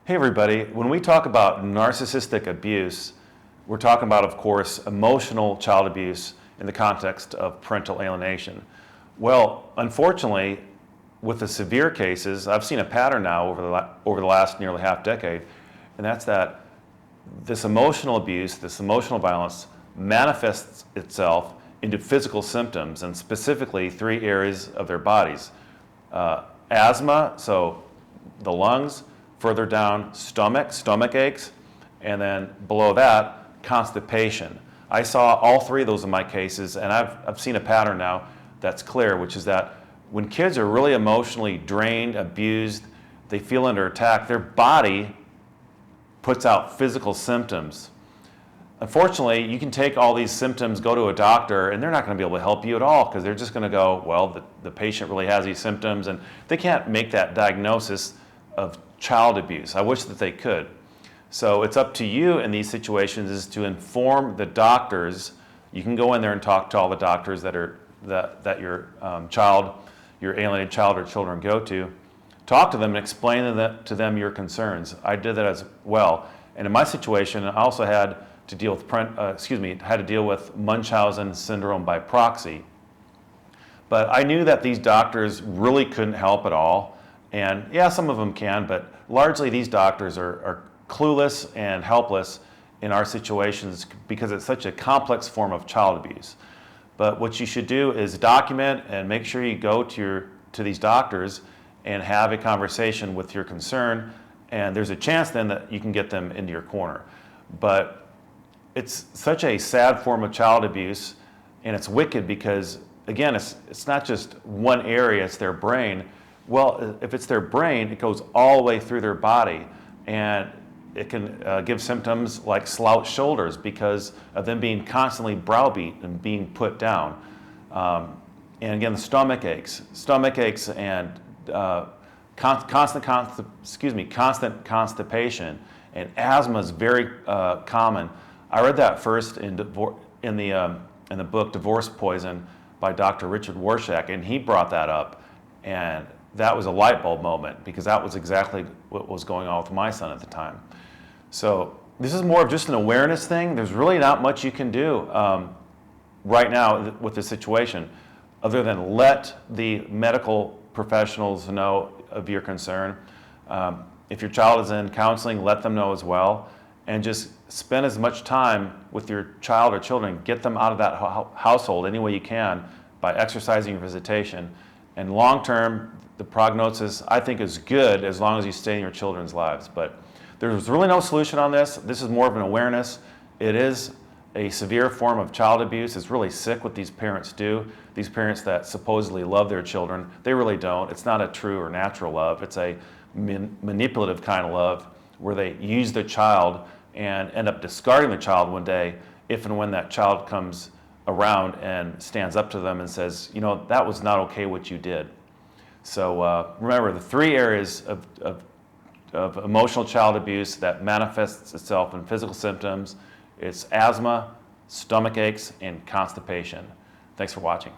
Hey everybody, when we talk about narcissistic abuse, we're talking about, of course, emotional child abuse in the context of parental alienation. Well, unfortunately, with the severe cases, I've seen a pattern now over the last nearly half decade, and that's that this emotional abuse, this emotional violence manifests itself into physical symptoms, and specifically 3 areas of their bodies. Asthma, so the lungs; further down, stomach aches, and then below that, constipation. I saw all 3 of those in my cases, and I've seen a pattern now that's clear, which is that when kids are really emotionally drained, abused, they feel under attack, their body puts out physical symptoms. Unfortunately, you can take all these symptoms, go to a doctor, and they're not going to be able to help you at all, because they're just going to go, well, the patient really has these symptoms, and they can't make that diagnosis of child abuse. I wish that they could. So it's up to you in these situations is to inform the doctors. You can go in there and talk to all the doctors that your your alienated child or children go to. Talk to them and explain to them your concerns. I did that as well. And in my situation, I also had to deal with Munchausen syndrome by proxy. But I knew that these doctors really couldn't help at all. And yeah, some of them can, but largely these doctors are clueless and helpless in our situations because it's such a complex form of child abuse. But what you should do is document and make sure you go to these doctors and have a conversation with your concern, and there's a chance then that you can get them into your corner. But it's such a sad form of child abuse, and it's wicked because, again, it's not just one area, it's their brain. Well, if it's their brain, it goes all the way through their body, and it can give symptoms like slouched shoulders because of them being constantly browbeat and being put down. And again, the stomach aches and constant constipation, and asthma is very common. I read that first in the book Divorce Poison by Dr. Richard Warshak, and he brought that up, and that was a light bulb moment because that was exactly what was going on with my son at the time. So this is more of just an awareness thing. There's really not much you can do right now with this situation other than let the medical professionals know of your concern. If your child is in counseling, let them know as well, and just spend as much time with your child or children. Get them out of that household any way you can by exercising your visitation. And long term, the prognosis, I think, is good as long as you stay in your children's lives. But there's really no solution on this. This is more of an awareness. It is a severe form of child abuse. It's really sick what these parents do. These parents that supposedly love their children, they really don't. It's not a true or natural love. It's a manipulative kind of love where they use their child and end up discarding the child one day if and when that child comes around and stands up to them and says, you know, that was not okay what you did. So remember, the 3 areas of emotional child abuse that manifests itself in physical symptoms: it's asthma, stomach aches, and constipation. Thanks for watching.